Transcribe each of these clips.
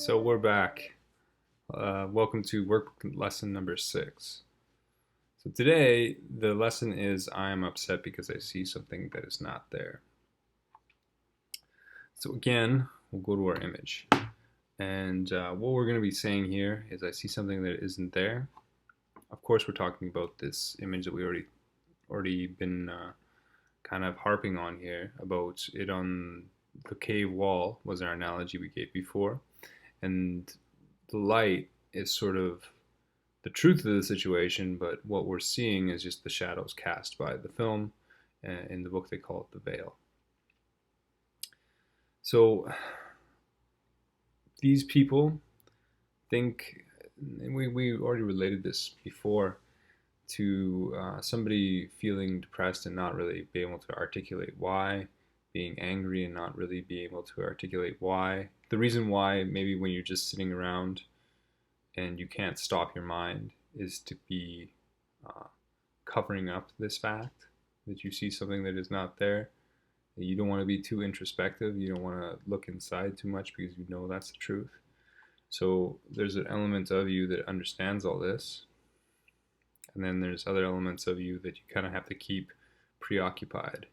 So we're back. Welcome to work lesson number 6. So today the lesson is I am upset because I see something that is not there. So again, we'll go to our image. And what we're going to be saying here is I see something that isn't there. Of course, we're talking about this image that we already been kind of harping on here about it on the cave wall was our analogy we gave before. And the light is sort of the truth of the situation, but what we're seeing is just the shadows cast by the film. In the book, they call it the veil. So these people think, and we already related this before, to somebody feeling depressed and not really being able to articulate why, being angry and not really being able to articulate why. The reason why, maybe when you're just sitting around and you can't stop your mind, is to be covering up this fact that you see something that is not there. You don't want to be too introspective. You don't want to look inside too much because you know that's the truth. So there's an element of you that understands all this. And then there's other elements of you that you kind of have to keep preoccupied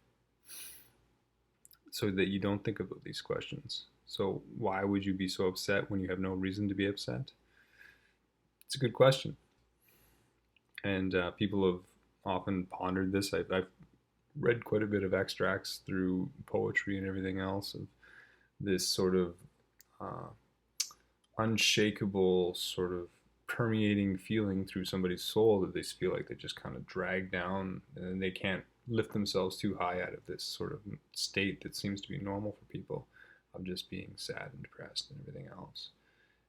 so that you don't think about these questions. So why would you be so upset when you have no reason to be upset? It's a good question. And people have often pondered this. I've read quite a bit of extracts through poetry and everything else of this sort of unshakable sort of permeating feeling through somebody's soul that they feel like they just kind of drag down and they can't lift themselves too high out of this sort of state that seems to be normal for people of just being sad and depressed and everything else.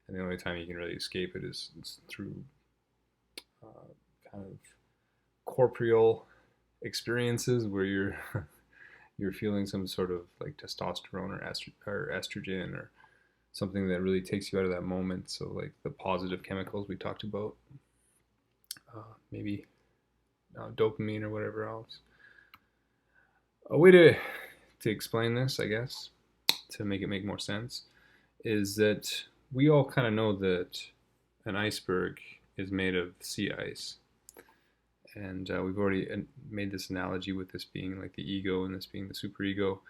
And the only time you can really escape it is through kind of corporeal experiences where you're you're feeling some sort of like testosterone or estrogen or something that really takes you out of that moment. So like the positive chemicals we talked about, maybe dopamine or whatever else. A way to explain this, I guess, to make it make more sense, is that we all kind of know that an iceberg is made of sea ice. And we've already made this analogy with this being like the ego and this being the superego.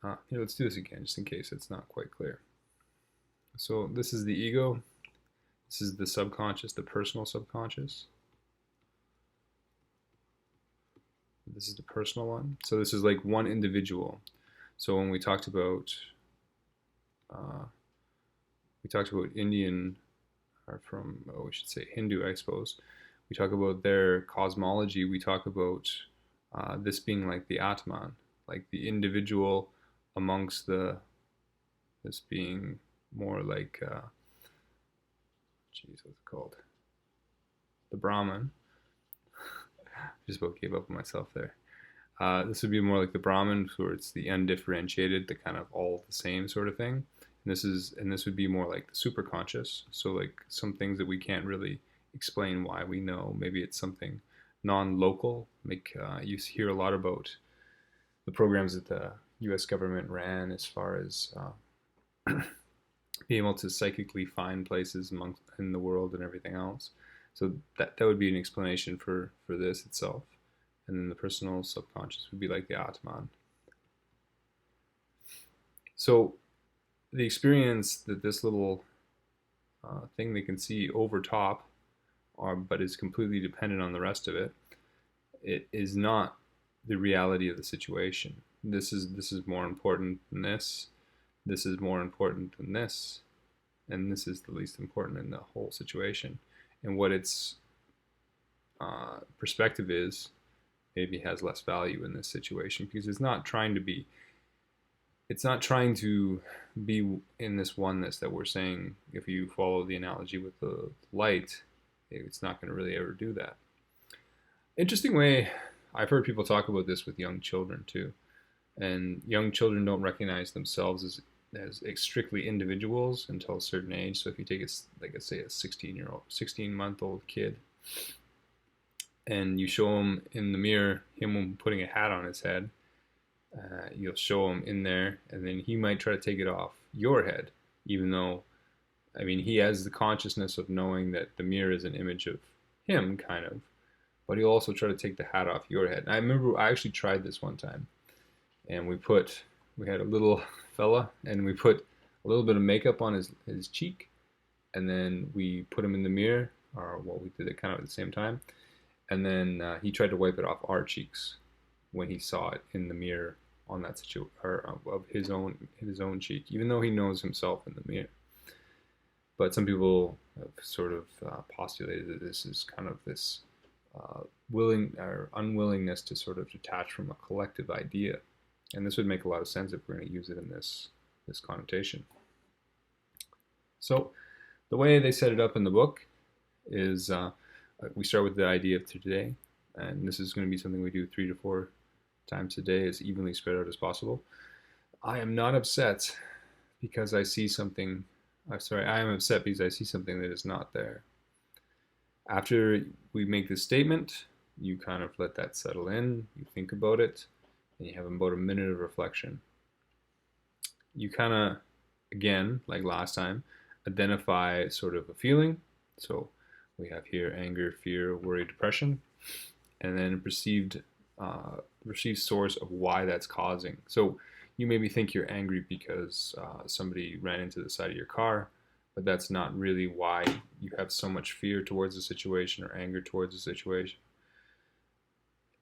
Here, let's do this again, just in case it's not quite clear. So this is the ego. This is the subconscious, the personal subconscious. This is the personal one. So this is like one individual. So when we talked about Indian, or from, we should say Hindu, I suppose. We talk about their cosmology. We talk about this being like the Atman, like the individual amongst this being more like, what's it called? The Brahman. Just about gave up on myself there. This would be more like the Brahman, where it's the undifferentiated, the kind of all the same sort of thing. And this would be more like the superconscious. So like some things that we can't really explain why we know. Maybe it's something non-local. Like you hear a lot about the programs that the U.S. government ran as far as being able to psychically find places in the world and everything else. So that would be an explanation for this itself. And then the personal subconscious would be like the Atman. So the experience that this little thing they can see over top, but is completely dependent on the rest of it, it is not the reality of the situation. This is more important than this. This is more important than this. And this is the least important in the whole situation. And what its perspective is, maybe has less value in this situation because it's not trying to be in this oneness that we're saying. If you follow the analogy with the light, it's not going to really ever do that. Interesting way, I've heard people talk about this with young children too. And young children don't recognize themselves as strictly individuals until a certain age. So if you take like say a 16-month-old kid, and you show him in the mirror, him putting a hat on his head, you'll show him in there, and then he might try to take it off your head, even though I mean, he has the consciousness of knowing that the mirror is an image of him, kind of, but he'll also try to take the hat off your head. And I remember I actually tried this one time, and we had a little fella, and we put a little bit of makeup on his cheek, and then we put him in the mirror, or well, we did it kind of at the same time, and then he tried to wipe it off our cheeks when he saw it in the mirror on that situation, or of his own cheek, even though he knows himself in the mirror. But some people have sort of postulated that this is kind of this willing or unwillingness to sort of detach from a collective idea, and this would make a lot of sense if we're going to use it in this connotation. So the way they set it up in the book is we start with the idea of today, and this is going to be something we do 3 to 4 times a day, as evenly spread out as possible. I am not upset because I see something. I'm sorry, I am upset because I see something that is not there. After we make this statement, you kind of let that settle in, you think about it, and you have about a minute of reflection. You kind of, again, like last time, identify sort of a feeling. So we have here anger, fear, worry, depression, and then perceived source of why that's causing. So you maybe think you're angry because somebody ran into the side of your car, but that's not really why you have so much fear towards the situation or anger towards the situation.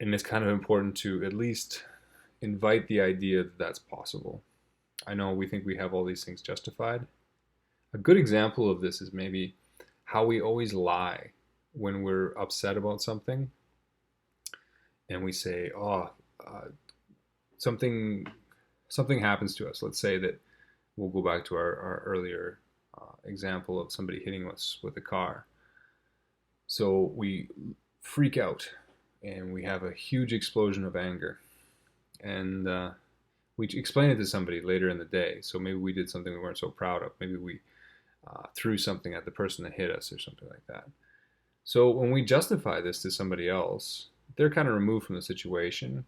And it's kind of important to at least invite the idea that that's possible. I know we think we have all these things justified. A good example of this is maybe how we always lie when we're upset about something, and we say, "Oh, something happens to us." Let's say that we'll go back to our earlier example of somebody hitting us with a car. So we freak out and we have a huge explosion of anger, and we explain it to somebody later in the day. So maybe we did something we weren't so proud of. Maybe we threw something at the person that hit us or something like that. So when we justify this to somebody else, they're kind of removed from the situation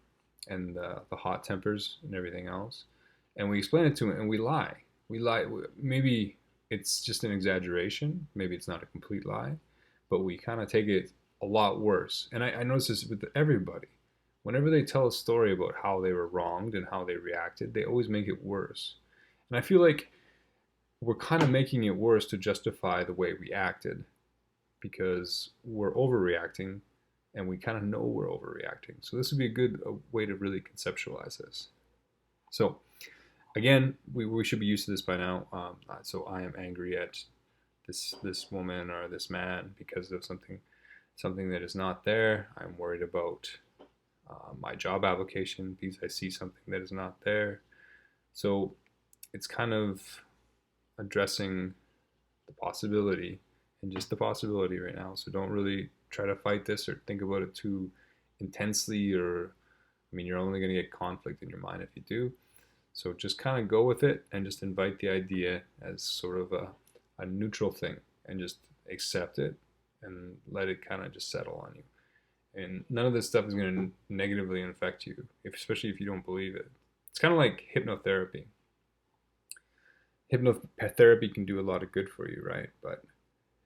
and the hot tempers and everything else, and we explain it to them and we lie. Maybe it's just an exaggeration, maybe it's not a complete lie, but we kind of take it a lot worse. And I notice this with everybody. Whenever they tell a story about how they were wronged and how they reacted, they always make it worse. And I feel like we're kind of making it worse to justify the way we acted, because we're overreacting and we kind of know we're overreacting. So this would be a good way to really conceptualize this. So again, we should be used to this by now. So I am angry at this woman or this man because of something that is not there. I'm worried about my job application because I see something that is not there. So it's kind of addressing the possibility, and just the possibility right now. So don't really try to fight this or think about it too intensely, or I mean, you're only going to get conflict in your mind if you do. So just kind of go with it and just invite the idea as sort of a neutral thing, and just accept it and let it kind of just settle on you. And none of this stuff is going to negatively affect you, especially if you don't believe it. It's kind of like hypnotherapy. Hypnotherapy can do a lot of good for you, right? But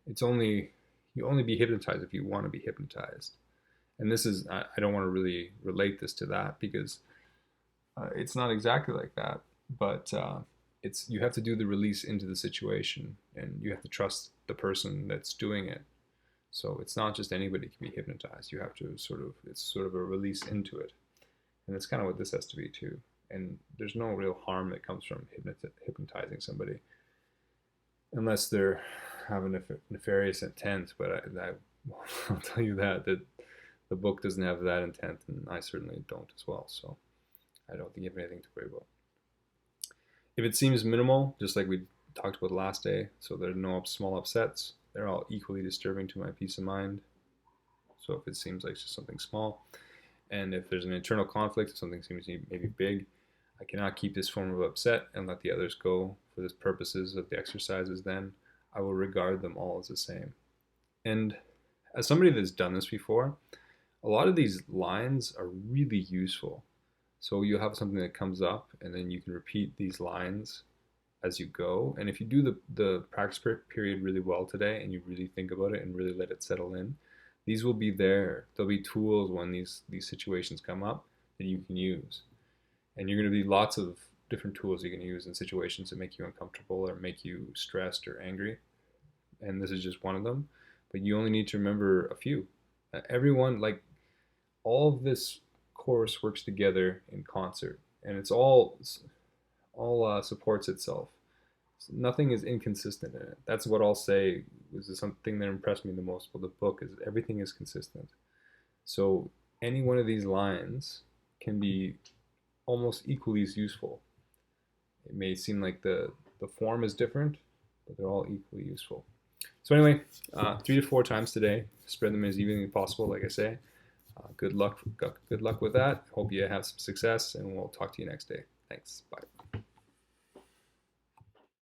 you only be hypnotized if you want to be hypnotized. And this is, I don't want to really relate this to that, because it's not exactly like that, but you have to do the release into the situation, and you have to trust the person that's doing it. So it's not just anybody can be hypnotized. You have to it's sort of a release into it. And that's kind of what this has to be too. And there's no real harm that comes from hypnotizing somebody, unless they're having a nefarious intent. But I'll tell you that the book doesn't have that intent, and I certainly don't as well. So I don't think you have anything to worry about. If it seems minimal, just like we talked about last day, so there are no small upsets, they're all equally disturbing to my peace of mind. So if it seems like just something small, and if there's an internal conflict, if something seems maybe big, I cannot keep this form of upset and let the others go for the purposes of the exercises, then I will regard them all as the same. And as somebody that's done this before, a lot of these lines are really useful. So you'll have something that comes up, and then you can repeat these lines as you go. And if you do the practice period really well today and you really think about it and really let it settle in, these will be there. There'll be tools when these situations come up that you can use. And you're going to be lots of different tools you can use in situations that make you uncomfortable or make you stressed or angry. And this is just one of them. But you only need to remember a few. Everyone, like, all of this course works together in concert, and it's all supports itself. So nothing is inconsistent in it. That's what I'll say was something that impressed me the most about the book is everything is consistent. So any one of these lines can be almost equally as useful. It may seem like the form is different, but they're all equally useful. So anyway, 3 to 4 times today. Spread them as evenly as possible, like I say. Good luck with that. Hope you have some success, and we'll talk to you next day. Thanks. Bye.